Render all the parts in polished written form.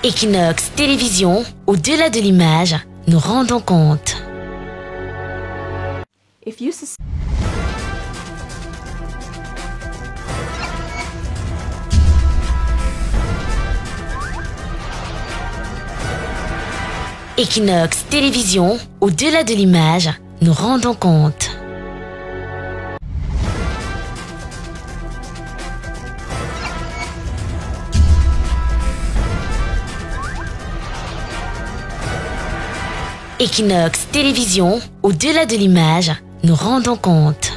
Equinox Télévision, au-delà de l'image, nous rendons compte. Equinox Télévision, au-delà de l'image, nous rendons compte. Equinox Télévision, au-delà de l'image, nous rendons compte.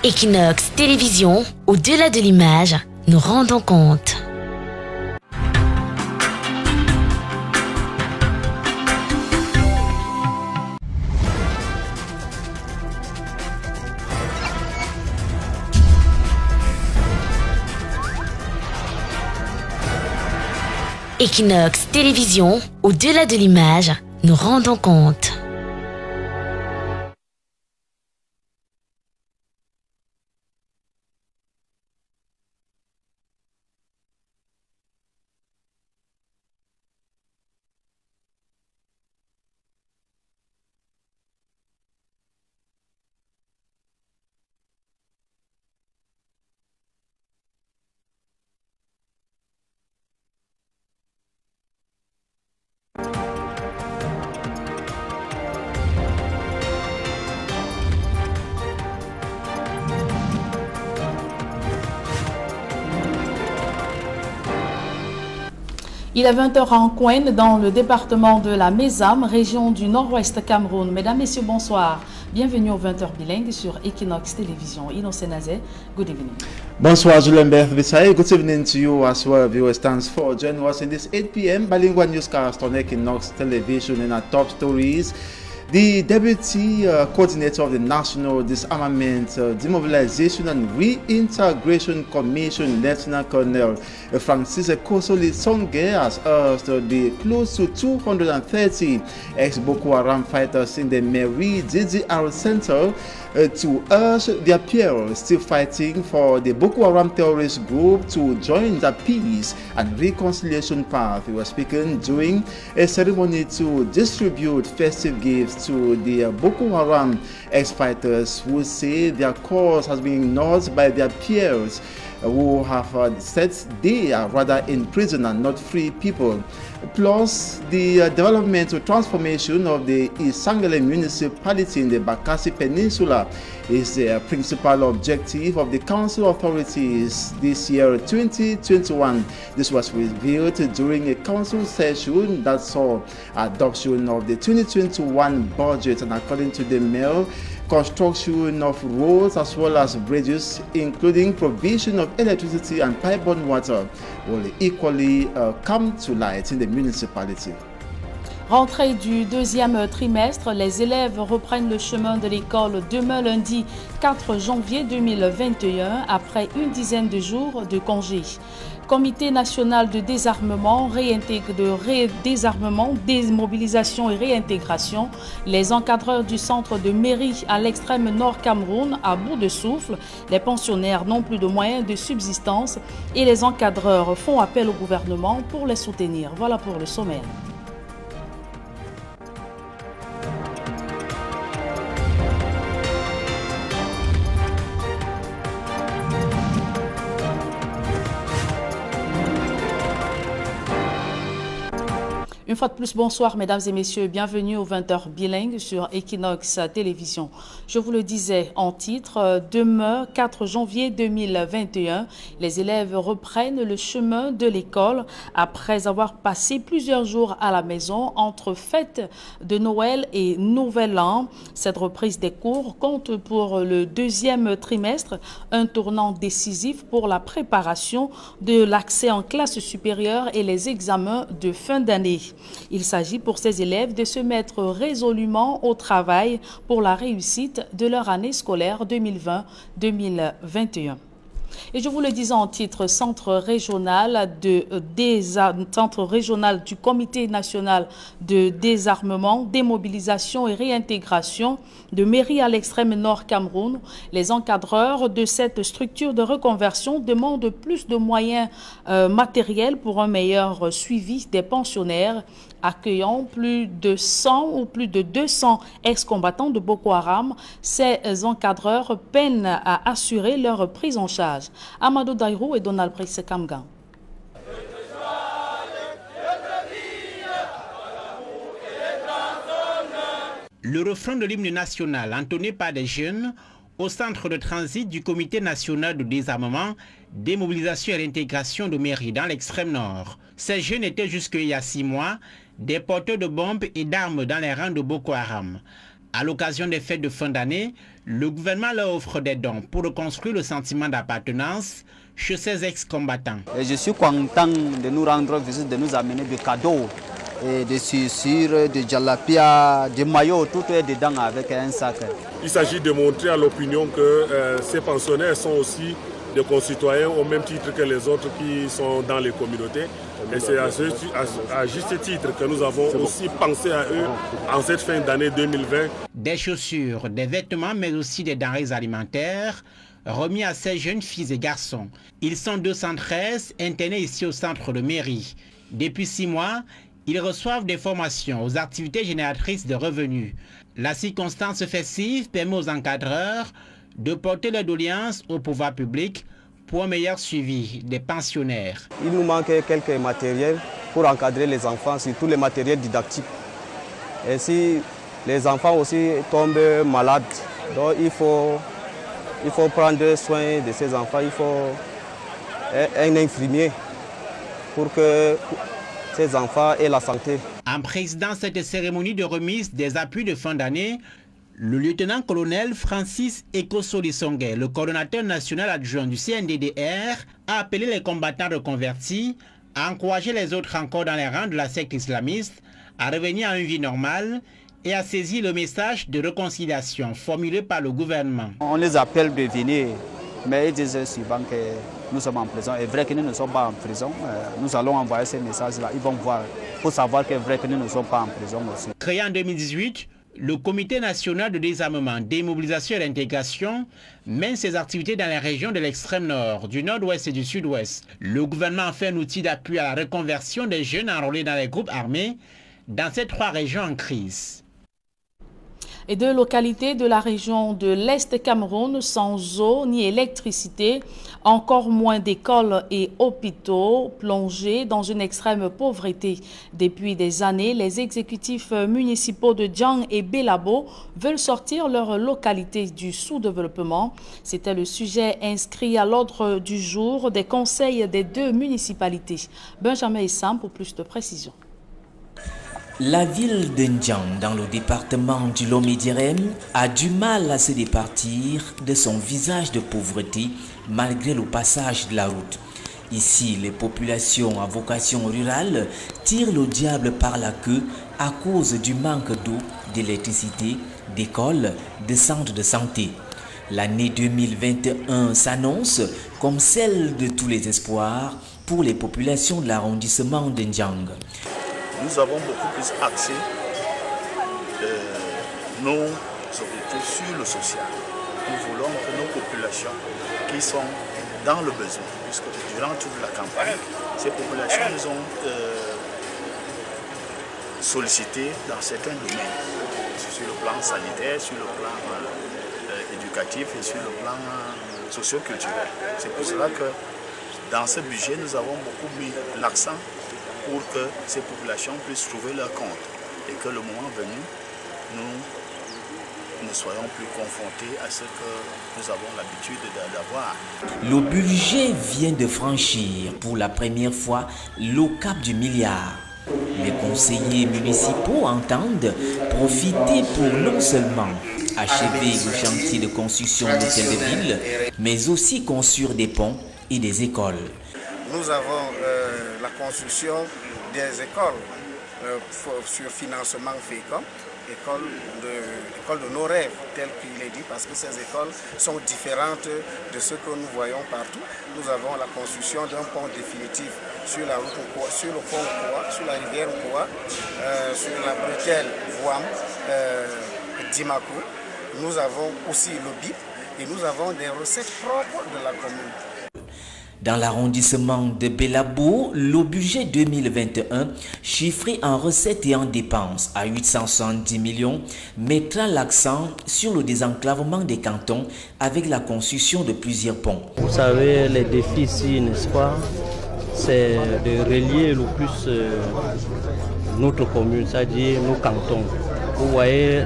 Equinox Télévision, au-delà de l'image, nous rendons compte. Equinox Télévision, au-delà de l'image, nous rendons compte. Il est 20h en Coin, dans le département de la Mézam, région du Nord-Ouest Cameroun. Mesdames, Messieurs, bonsoir. Bienvenue au 20h bilingue sur Equinox Télévision. Innocent Nazé, good evening. Bonsoir, Julien Bissaye. Good evening to you as well, viewers. Thanks for joining us in this 8 p.m. bilingual newscast on Equinox Television and our top stories. The Deputy Coordinator of the National Disarmament, Demobilization and Reintegration Commission, Lieutenant Colonel Francis Kosoli Songe, has urged the close to 230 ex-Boko Haram fighters in the Meri DDR Center to urge their peers still fighting for the Boko Haram terrorist group to join the peace and reconciliation path. We were speaking during a ceremony to distribute festive gifts to the Boko Haram ex-fighters who say their cause has been ignored by their peers who have said they are rather in prison and not free people. Plus, the development or transformation of the Isangele municipality in the Bakassi Peninsula is the principal objective of the council authorities this year 2021. This was revealed during a council session that saw adoption of the 2021 budget, and according to the mayor, construction of roads as well as bridges, including provision of electricity and pipe-borne water, will equally come to light in the municipality. Rentrée du deuxième trimestre, les élèves reprennent le chemin de l'école demain lundi 4 janvier 2021 après une dizaine de jours de congé. Comité national de désarmement, désarmement, démobilisation et réintégration. Les encadreurs du centre de mairie à l'extrême nord Cameroun à bout de souffle. Les pensionnaires n'ont plus de moyens de subsistance et les encadreurs font appel au gouvernement pour les soutenir. Voilà pour le sommaire. Une fois de plus, bonsoir mesdames et messieurs, bienvenue au 20h bilingue sur Equinox Télévision. Je vous le disais en titre, demain 4 janvier 2021, les élèves reprennent le chemin de l'école après avoir passé plusieurs jours à la maison entre fête de Noël et Nouvel An. Cette reprise des cours compte pour le deuxième trimestre un tournant décisif pour la préparation de l'accès en classe supérieure et les examens de fin d'année. Il s'agit pour ces élèves de se mettre résolument au travail pour la réussite de leur année scolaire 2020-2021. Et je vous le disais en titre, centre régional du Comité national de désarmement, démobilisation et réintégration de Méry à l'extrême nord Cameroun. Les encadreurs de cette structure de reconversion demandent plus de moyens matériels pour un meilleur suivi des pensionnaires, accueillant plus de 100 ou plus de 200 ex-combattants de Boko Haram. Ces encadreurs peinent à assurer leur prise en charge. Amadou Dairou et Donald Brice Kamgan. Le refrain de l'hymne national entonné par des jeunes au centre de transit du Comité national de désarmement, démobilisation et réintégration de Méry dans l'extrême nord. Ces jeunes étaient jusqu'il y a 6 mois des porteurs de bombes et d'armes dans les rangs de Boko Haram. À l'occasion des fêtes de fin d'année, le gouvernement leur offre des dons pour reconstruire le sentiment d'appartenance chez ces ex-combattants. Je suis content de nous rendre visite, de nous amener des cadeaux, des chaussures, des jalapia, des maillots, tout est dedans avec un sac. Il s'agit de montrer à l'opinion que ces pensionnaires sont aussi des concitoyens au même titre que les autres qui sont dans les communautés. Et c'est à juste titre que nous avons aussi pensé à eux en cette fin d'année 2020. Des chaussures, des vêtements, mais aussi des denrées alimentaires remis à ces jeunes filles et garçons. Ils sont 213 internés ici au centre de Méry. Depuis 6 mois, ils reçoivent des formations aux activités génératrices de revenus. La circonstance festive permet aux encadreurs de porter leur doléance au pouvoir public pour un meilleur suivi des pensionnaires. Il nous manque quelques matériels pour encadrer les enfants, surtout les matériels didactiques. Et si les enfants aussi tombent malades, donc il faut prendre soin de ces enfants, il faut un infirmier pour que ces enfants aient la santé. En présidant cette cérémonie de remise des appuis de fin d'année, le lieutenant-colonel Francis Ekosoli-Songué, le coordonnateur national adjoint du CNDDR, a appelé les combattants reconvertis à encourager les autres encore dans les rangs de la secte islamiste à revenir à une vie normale et à saisir le message de réconciliation formulé par le gouvernement. On les appelle de venir, mais ils disent souvent que nous sommes en prison. Et vrai que nous ne sommes pas en prison, nous allons envoyer ces messages-là. Ils vont voir, pour savoir que vrai que nous ne sommes pas en prison aussi. Créé en 2018, le Comité national de désarmement, démobilisation et d'intégration mène ses activités dans les régions de l'extrême nord, du nord-ouest et du sud-ouest. Le gouvernement a fait un outil d'appui à la reconversion des jeunes enrôlés dans les groupes armés dans ces 3 régions en crise. Et 2 localités de la région de l'Est Cameroun sans eau ni électricité, encore moins d'écoles et hôpitaux, plongés dans une extrême pauvreté. Depuis des années, les exécutifs municipaux de Djang et Belabo veulent sortir leur localité du sous-développement. C'était le sujet inscrit à l'ordre du jour des conseils des 2 municipalités. Benjamin Essam pour plus de précisions. La ville de Ndjang, dans le département du Lomé-Dierem, a du mal à se départir de son visage de pauvreté malgré le passage de la route. Ici, les populations à vocation rurale tirent le diable par la queue à cause du manque d'eau, d'électricité, d'écoles, de centres de santé. L'année 2021 s'annonce comme celle de tous les espoirs pour les populations de l'arrondissement de Ndjang. Nous avons beaucoup plus axé nos objectifs sur le social. Nous voulons que nos populations qui sont dans le besoin, puisque durant toute la campagne, ces populations nous ont sollicité dans certains domaines, sur le plan sanitaire, sur le plan éducatif et sur le plan socio-culturel. C'est pour cela que dans ce budget, nous avons beaucoup mis l'accent pour que ces populations puissent trouver leur compte et que le moment venu, nous ne soyons plus confrontés à ce que nous avons l'habitude d'avoir. Le budget vient de franchir pour la première fois le cap du milliard. Les conseillers municipaux entendent profiter pour non seulement achever le chantier de construction d'hôtels de ville, mais aussi construire des ponts et des écoles. Nous avons la construction des écoles sur financement FECOM école de nos rêves, tel qu'il est dit, parce que ces écoles sont différentes de ce que nous voyons partout. Nous avons la construction d'un pont définitif sur la route Okoa, sur le pont Okoa, sur la rivière Okoa, sur la bretelle Wam, Dimako. Nous avons aussi le BIP et nous avons des recettes propres de la commune. Dans l'arrondissement de Bélabou, le budget 2021, chiffré en recettes et en dépenses à 870 millions, mettra l'accent sur le désenclavement des cantons avec la construction de plusieurs ponts. Vous savez, les défis ici, n'est-ce pas, c'est de relier le plus notre commune, c'est-à-dire nos cantons. Vous voyez,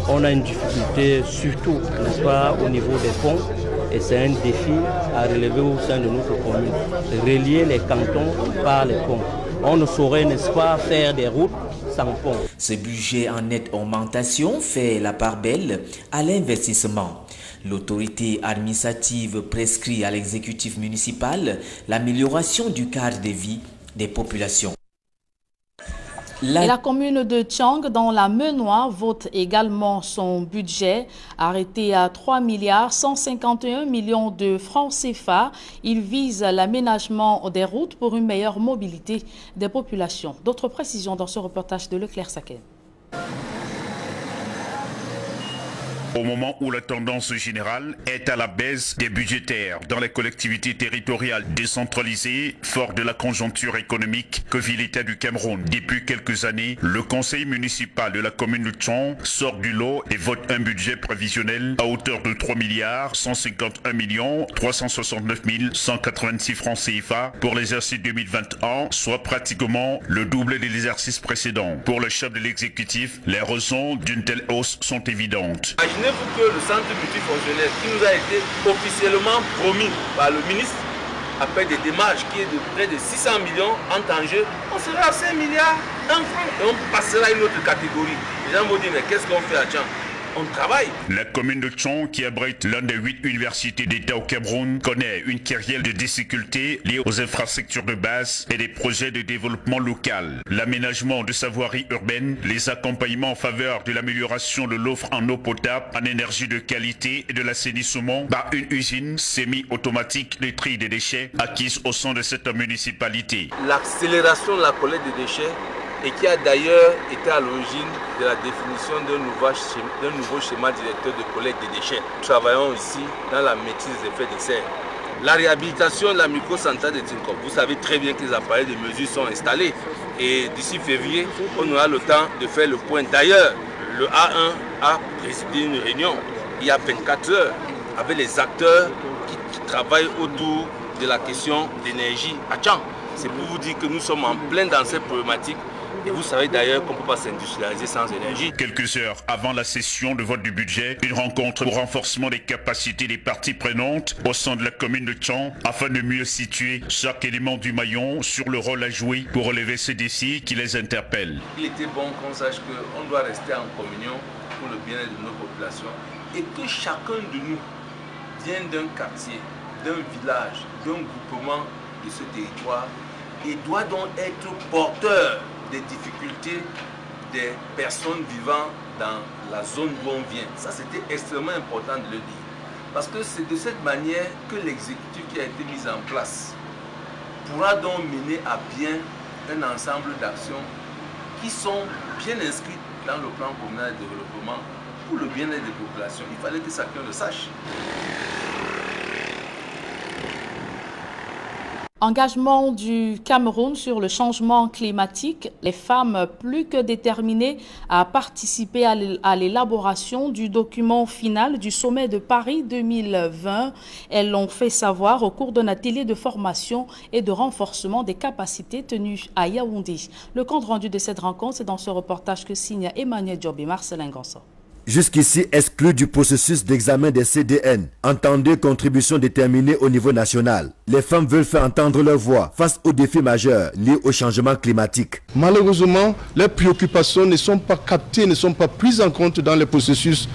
on a une difficulté surtout, n'est-ce pas, au niveau des ponts. Et c'est un défi à relever au sein de notre commune, de relier les cantons par les ponts. On ne saurait, n'est-ce pas, faire des routes sans pont. Ce budget en nette augmentation fait la part belle à l'investissement. L'autorité administrative prescrit à l'exécutif municipal l'amélioration du cadre de vie des populations. Et la commune de Tchang, dans la Menoie, vote également son budget, arrêté à 3,151 milliards de francs CFA. Il vise l'aménagement des routes pour une meilleure mobilité des populations. D'autres précisions dans ce reportage de Leclerc Saken. Au moment où la tendance générale est à la baisse des budgétaires dans les collectivités territoriales décentralisées, fort de la conjoncture économique que vit l'État du Cameroun depuis quelques années, le conseil municipal de la commune de Tchang sort du lot et vote un budget prévisionnel à hauteur de 3,151 369 186 francs CFA pour l'exercice 2021, soit pratiquement le double de l'exercice précédent. Pour le chef de l'exécutif, les raisons d'une telle hausse sont évidentes. Imaginez-vous que le centre multifonctionnel qui nous a été officiellement promis par le ministre, après des démarches qui est de près de 600 millions en Tanger, on sera à 5 milliards d'un franc et on passera à une autre catégorie. Les gens vont dire, mais qu'est-ce qu'on fait à Tchang? On travaille. La commune de Tchang, qui abrite l'une des 8 universités d'État au Cameroun, connaît une kyrielle de difficultés liées aux infrastructures de base et des projets de développement local. L'aménagement de sa voirie urbaine, les accompagnements en faveur de l'amélioration de l'offre en eau potable, en énergie de qualité et de l'assainissement par une usine semi-automatique de tri des déchets acquise au sein de cette municipalité. L'accélération de la collecte des déchets et qui a d'ailleurs été à l'origine de la définition d'un nouveau schéma directeur de collecte des déchets. Nous travaillons ici dans la maîtrise des effets de serre. La réhabilitation de la microcentrale de Tinkoff. Vous savez très bien que les appareils de mesure sont installés et d'ici février, on aura le temps de faire le point. D'ailleurs, le A1 a présidé une réunion il y a 24 heures avec les acteurs qui travaillent autour de la question d'énergie à Tchang. C'est pour vous dire que nous sommes en plein dans cette problématique. Et vous savez d'ailleurs qu'on ne peut pas s'industrialiser sans énergie. Quelques heures avant la session de vote du budget, une rencontre au renforcement des capacités des parties prenantes au sein de la commune de Tchang afin de mieux situer chaque élément du maillon sur le rôle à jouer pour relever ces défis qui les interpellent. Il était bon qu'on sache qu'on doit rester en communion pour le bien-être de nos populations et que chacun de nous vienne d'un quartier, d'un village, d'un groupement de ce territoire et doit donc être porteur des difficultés des personnes vivant dans la zone où on vient. Ça, c'était extrêmement important de le dire. Parce que c'est de cette manière que l'exécutif qui a été mis en place pourra donc mener à bien un ensemble d'actions qui sont bien inscrites dans le plan communal de développement pour le bien-être des populations. Il fallait que chacun le sache. Engagement du Cameroun sur le changement climatique. Les femmes plus que déterminées à participer à l'élaboration du document final du sommet de Paris 2020. Elles l'ont fait savoir au cours d'un atelier de formation et de renforcement des capacités tenues à Yaoundé. Le compte rendu de cette rencontre est dans ce reportage que signe Emmanuel Diop et Marcelin Ganson. Jusqu'ici exclu du processus d'examen des CDN, entendez contribution déterminée au niveau national. Les femmes veulent faire entendre leur voix face aux défis majeurs liés au changement climatique. Malheureusement, les préoccupations ne sont pas captées, ne sont pas prises en compte dans les processus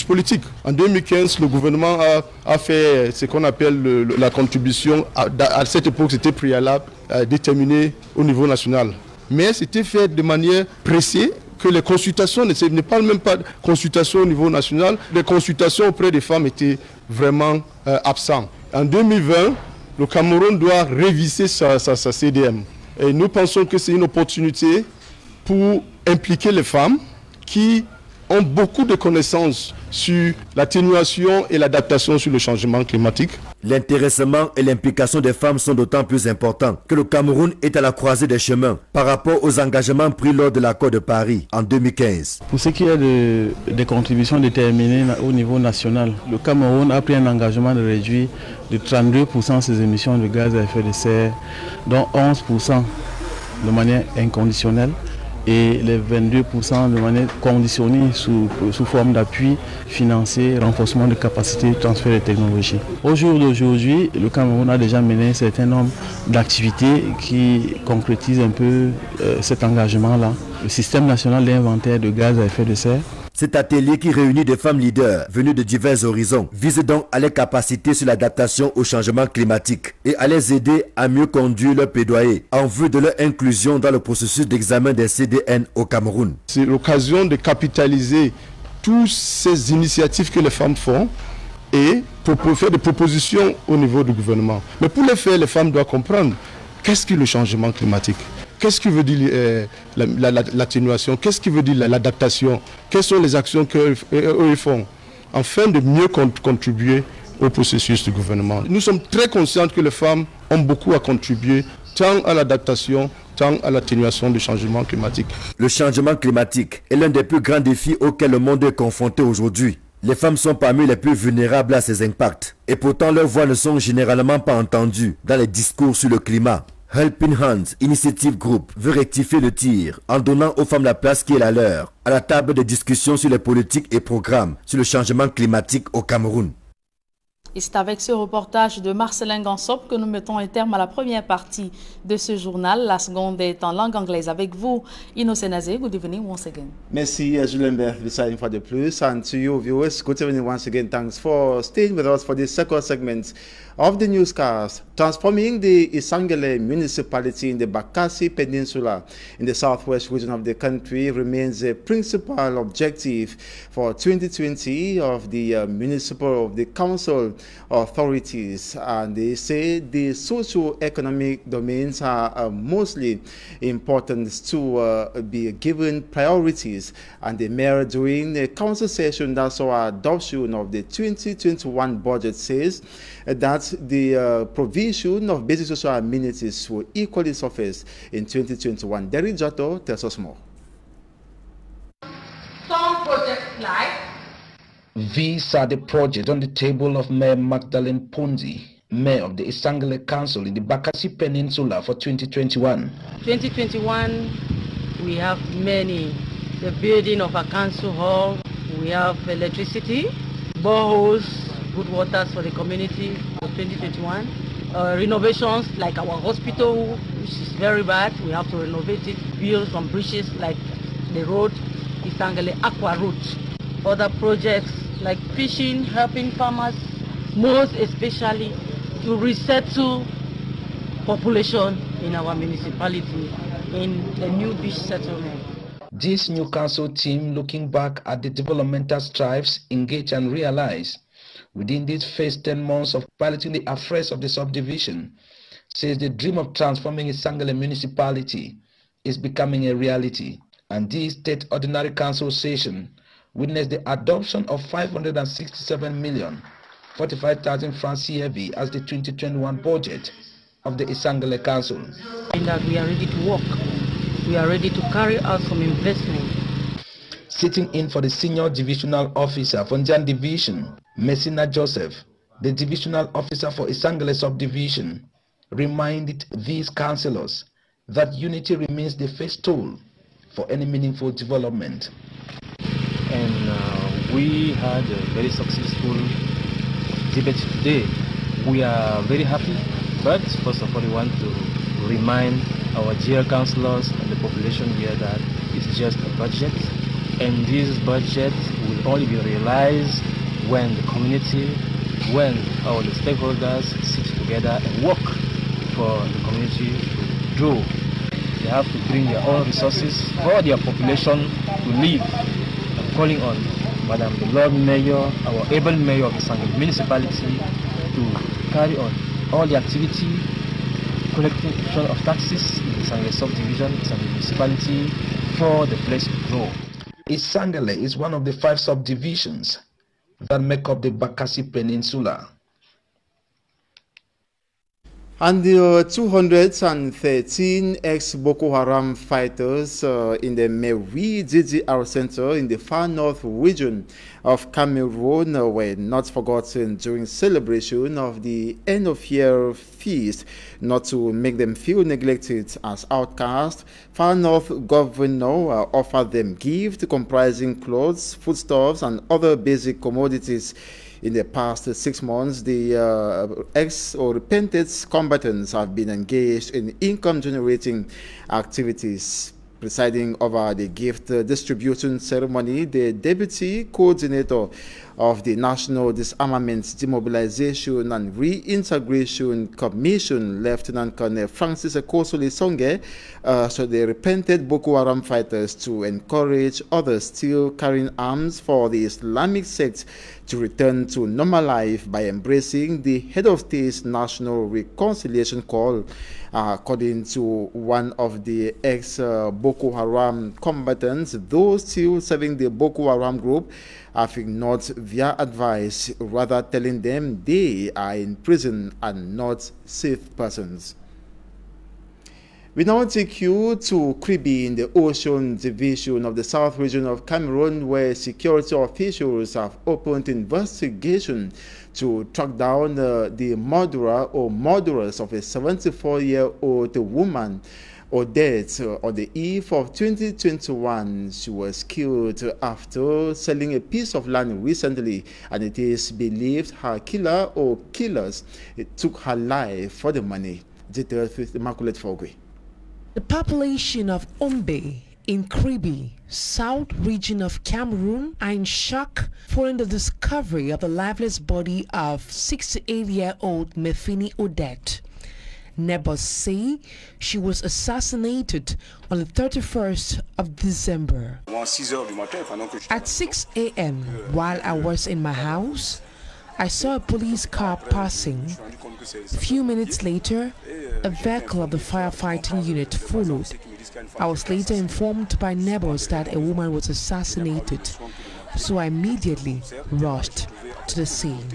politiques. En 2015, le gouvernement a fait ce qu'on appelle la contribution, à cette époque c'était préalable, déterminée au niveau national. Mais c'était fait de manière pressée, que les consultations, ne parle même pas de consultations au niveau national, les consultations auprès des femmes étaient vraiment absentes. En 2020, le Cameroun doit réviser sa CDM. Et nous pensons que c'est une opportunité pour impliquer les femmes qui ont beaucoup de connaissances sur l'atténuation et l'adaptation sur le changement climatique. L'intéressement et l'implication des femmes sont d'autant plus importants que le Cameroun est à la croisée des chemins par rapport aux engagements pris lors de l'accord de Paris en 2015. Pour ce qui est des contributions déterminées au niveau national, le Cameroun a pris un engagement de réduire de 32% ses émissions de gaz à effet de serre, dont 11% de manière inconditionnelle et les 22% de manière conditionnée sous forme d'appui financier, renforcement de capacités, transfert de technologies. Au jour d'aujourd'hui, le Cameroun a déjà mené un certain nombre d'activités qui concrétisent un peu cet engagement-là. Le système national d'inventaire de gaz à effet de serre. Cet atelier qui réunit des femmes leaders venues de divers horizons vise donc à les capaciter sur l'adaptation au changement climatique et à les aider à mieux conduire leur plaidoyer en vue de leur inclusion dans le processus d'examen des CDN au Cameroun. C'est l'occasion de capitaliser toutes ces initiatives que les femmes font et pour faire des propositions au niveau du gouvernement. Mais pour les faire, les femmes doivent comprendre qu'est-ce que le changement climatique. Qu'est-ce qui veut dire l'atténuation? Qu'est-ce qui veut dire l'adaptation? Quelles sont les actions qu'eux font afin de mieux contribuer au processus du gouvernement? Nous sommes très conscients que les femmes ont beaucoup à contribuer tant à l'adaptation, tant à l'atténuation du changement climatique. Le changement climatique est l'un des plus grands défis auxquels le monde est confronté aujourd'hui. Les femmes sont parmi les plus vulnérables à ces impacts et pourtant leurs voix ne sont généralement pas entendues dans les discours sur le climat. Helping Hands Initiative Group veut rectifier le tir en donnant aux femmes la place qui est la leur à la table de discussion sur les politiques et programmes sur le changement climatique au Cameroun. Et c'est avec ce reportage de Marcelin Gansop que nous mettons un terme à la première partie de ce journal. La seconde est en langue anglaise avec vous, Innocent Nazé. Good evening once again. Merci, Julien Berth, une fois de plus. And to you, viewers, good evening once again. Thanks for staying with us for this second segment of the newscast. Transforming the Isangele municipality in the Bakassi Peninsula in the southwest region of the country remains a principal objective for 2020 of the council authorities. And they say the socio-economic domains are mostly important to be given priorities. And the mayor during the council session that saw adoption of the 2021 budget says that the provision of basic social amenities will equally surface in 2021. Derry Jotto tells us more. Some projects like these are the projects on the table of Mayor Magdalene Ponzi, Mayor of the Isangele Council in the Bakassi Peninsula for 2021. 2021, we have many. The building of a council hall, we have electricity, boreholes, good waters for the community for 2021. Renovations like our hospital, which is very bad, we have to renovate it, build some bridges like the road, Isangele Aqua Route. Other projects like fishing, helping farmers, most especially to resettle population in our municipality in the new beach settlement. This new council team, looking back at the developmental strives engaged and realized within these first 10 months of piloting the affairs of the subdivision, says the dream of transforming Isangele municipality is becoming a reality. And this third ordinary council session witnessed the adoption of 567,045,000 francs CFA as the 2021 budget of the Isangele Council. In that we are ready to work. We are ready to carry out some investment. Sitting in for the senior divisional officer for Njan Division, Messina Joseph, the divisional officer for Isangele subdivision, reminded these councillors that unity remains the first tool for any meaningful development. And we had a very successful debate today. We are very happy, but first of all we want to remind our dear councillors and the population here that it's just a budget, and this budget will only be realized when the community, when all the stakeholders sit together and work for the community to grow. They have to bring their own resources for their population to live. I'm calling on Madam the Lord Mayor, our able Mayor of the Sangre municipality, to carry on all the activity, collection of taxes in the Sangre subdivision, Sangre municipality, for the place to grow. Isangele is one of the 5 subdivisions that make up the Bakassi Peninsula. And the 213 ex-Boko Haram fighters in the Mewi DDR Center in the far north region of Cameroon were not forgotten during celebration of the end-of-year feast. Not to make them feel neglected as outcasts, far north governor offered them gifts comprising clothes, foodstuffs, and other basic commodities. In the past 6 months, the ex or repentant combatants have been engaged in income-generating activities. Presiding over the gift distribution ceremony, the Deputy Coordinator of the National Disarmament, Demobilization and Reintegration Commission, Lieutenant Colonel Francis Ekosoli Songe, urged the repented Boko Haram fighters to encourage others still carrying arms for the Islamic sect to return to normal life by embracing the head of state's national reconciliation call. According to one of the ex-Boko Haram combatants, those still serving the Boko Haram group have ignored their advice, rather telling them they are in prison and not safe persons. We now take you to Kribi in the Ocean Division of the South region of Cameroon, where security officials have opened investigation to track down the murderer or murderers of a 74-year-old woman, Odette. On the eve of 2021, she was killed after selling a piece of land recently, and it is believed her killer or killers took her life for the money. Details with Immaculate Fogwe. The population of Ombe in Kribi, South region of Cameroon, are in shock following the discovery of the lifeless body of 68-year-old Mefini Odette. Neighbors say she was assassinated on the 31st of December. At 6 a.m., while I was in my house, I saw a police car passing. A few minutes later, a vehicle of the firefighting unit followed. I was later informed by neighbors that a woman was assassinated, so I immediately rushed to the scene.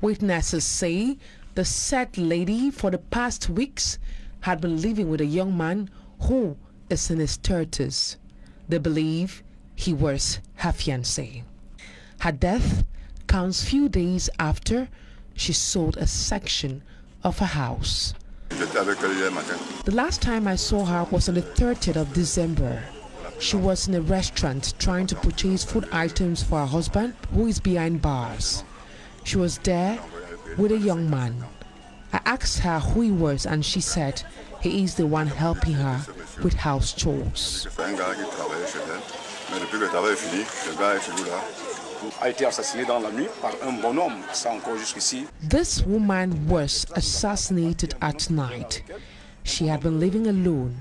Witnesses say the said lady for the past weeks had been living with a young man who is in his 30s. They believe he was her fiancé. Her death comes few days after she sold a section of her house. The last time I saw her was on the 30th of December. She was in a restaurant trying to purchase food items for her husband, who is behind bars. She was there with a young man. I asked her who he was, and she said he is the one helping her with house chores. This woman was assassinated at night. She had been living alone.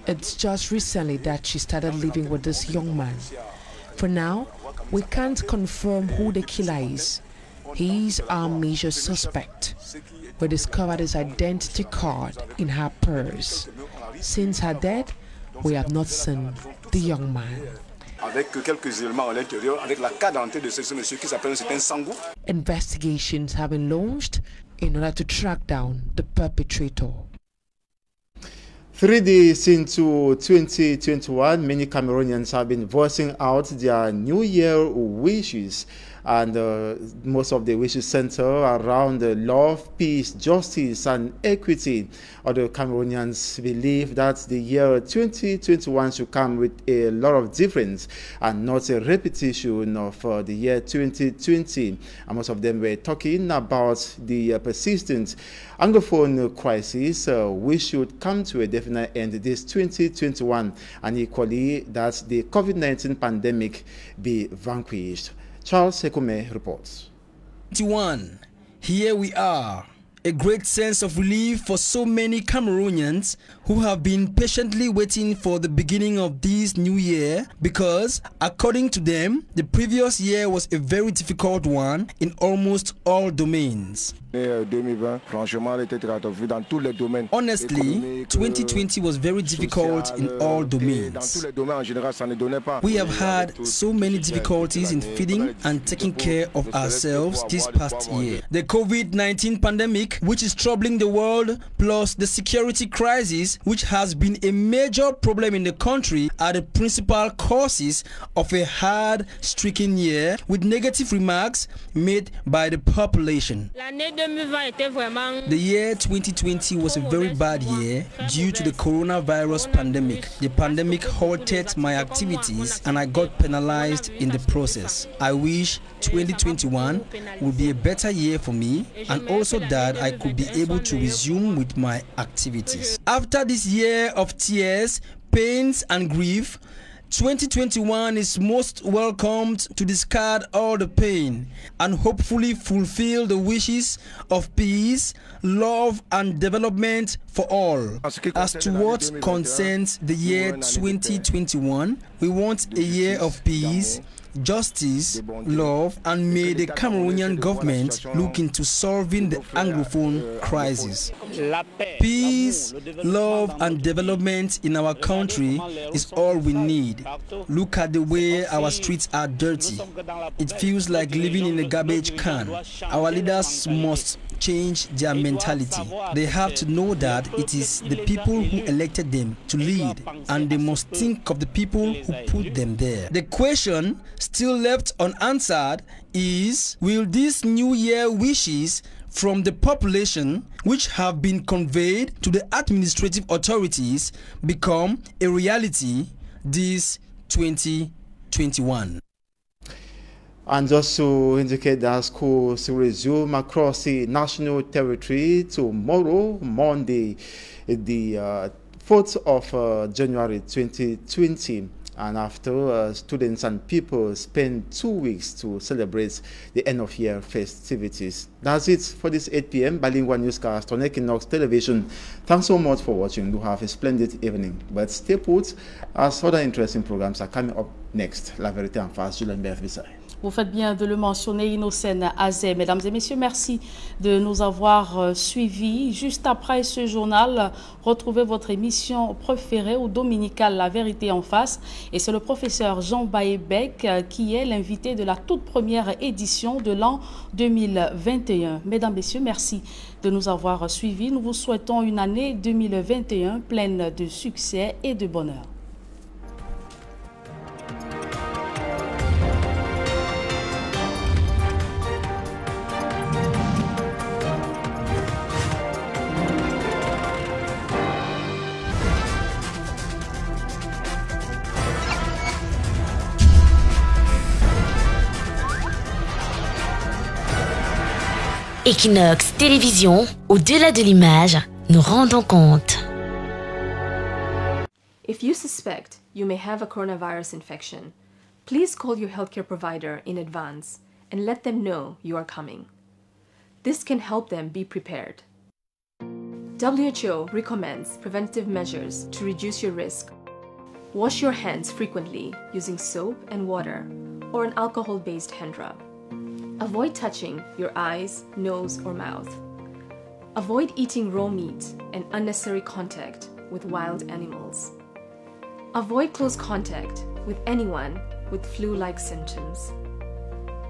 It's just recently that she started living with this young man. For now, we can't confirm who the killer is. He is our major suspect. We discovered his identity card in her purse. Since her death, we have not seen the young man. Investigations have been launched in order to track down the perpetrator. 3 days into 2021, many Cameroonians have been voicing out their New Year wishes, and most of the wishes center around love, peace, justice, and equity. Other Cameroonians believe that the year 2021 should come with a lot of difference and not a repetition of the year 2020. And most of them were talking about the persistent Anglophone crisis, which should come to a definite end this 2021, and equally that the COVID-19 pandemic be vanquished. Charles Sekome reports. 21. Here we are, a great sense of relief for so many Cameroonians who have been patiently waiting for the beginning of this new year because, according to them, the previous year was a very difficult one in almost all domains. Honestly, 2020 was very difficult in all domains. We have had so many difficulties in feeding and taking care of ourselves this past year. The COVID-19 pandemic, which is troubling the world, plus the security crisis, which has been a major problem in the country, are the principal causes of a hard-stricken year with negative remarks made by the population. The year 2020 was a very bad year due to the coronavirus pandemic. The pandemic halted my activities and I got penalized in the process. I wish 2021 would be a better year for me and also that I could be able to resume with my activities. After this year of tears, pains and grief, 2021 is most welcomed to discard all the pain and hopefully fulfill the wishes of peace, love and development for all. As to what concerns the year 2021, we want a year of peace, justice, love, and may the Cameroonian government look into solving the Anglophone crisis. Peace, love, and development in our country is all we need. Look at the way our streets are dirty. It feels like living in a garbage can. Our leaders must change their mentality. They have to know that it is the people who elected them to lead, and they must think of the people who put them there. The question still left unanswered is, will these New Year wishes from the population, which have been conveyed to the administrative authorities, become a reality this 2021? And just to indicate that schools will resume across the national territory tomorrow, Monday, the 4th of January 2020. And after, students and people spend 2 weeks to celebrate the end-of-year festivities. That's it for this 8 p.m. bilingual newscast on Equinox Television. Thanks so much for watching. Do have a splendid evening. But stay put, as other interesting programs are coming up next. La Vérité en face, Julien Bervissay. Vous faites bien de le mentionner, Innocène Azé. Mesdames et messieurs, merci de nous avoir suivis. Juste après ce journal, retrouvez votre émission préférée ou dominicale, La Vérité en face. Et c'est le professeur Jean Baébec qui est l'invité de la toute première édition de l'an 2021. Mesdames et messieurs, merci de nous avoir suivis. Nous vous souhaitons une année 2021 pleine de succès et de bonheur. Equinox Télévision, au-delà de l'image, nous rendons compte. If you suspect you may have a coronavirus infection, please call your healthcare provider in advance and let them know you are coming. This can help them be prepared. WHO recommends preventive measures to reduce your risk. Wash your hands frequently using soap and water or an alcohol-based hand rub. Avoid touching your eyes, nose, or mouth. Avoid eating raw meat and unnecessary contact with wild animals. Avoid close contact with anyone with flu-like symptoms.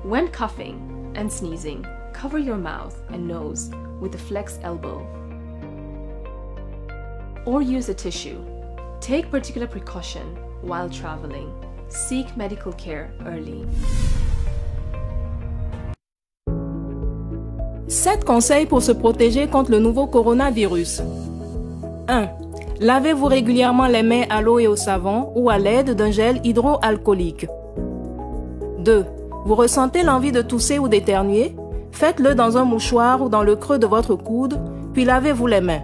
When coughing and sneezing, cover your mouth and nose with a flex elbow. Or use a tissue. Take particular precaution while traveling. Seek medical care early. 7 conseils pour se protéger contre le nouveau coronavirus. 1. Lavez-vous régulièrement les mains à l'eau et au savon ou à l'aide d'un gel hydroalcoolique. 2. Vous ressentez l'envie de tousser ou d'éternuer? Faites-le dans un mouchoir ou dans le creux de votre coude, puis lavez-vous les mains.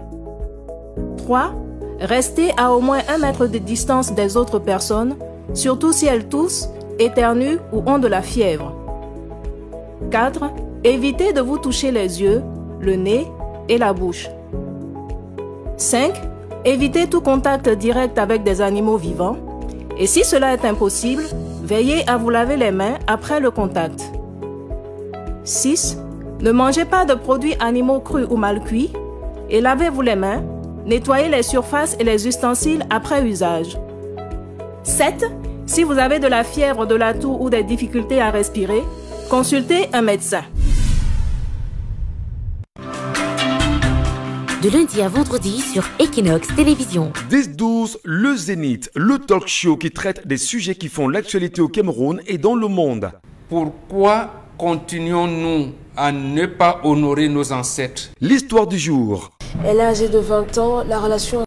3. Restez à au moins 1 mètre de distance des autres personnes, surtout si elles toussent, éternuent ou ont de la fièvre. 4. Évitez de vous toucher les yeux, le nez, et la bouche. 5. Évitez tout contact direct avec des animaux vivants. Et si cela est impossible, veillez à vous laver les mains après le contact. 6. Ne mangez pas de produits animaux crus ou mal cuits et lavez-vous les mains. Nettoyez les surfaces et les ustensiles après usage. 7. Si vous avez de la fièvre, de la toux ou des difficultés à respirer, consultez un médecin. De lundi à vendredi sur Equinox Télévision. 10-12, le Zénith, le talk show qui traite des sujets qui font l'actualité au Cameroun et dans le monde. Pourquoi continuons-nous à ne pas honorer nos ancêtres? L'histoire du jour. Elle est âgée de 20 ans, la relation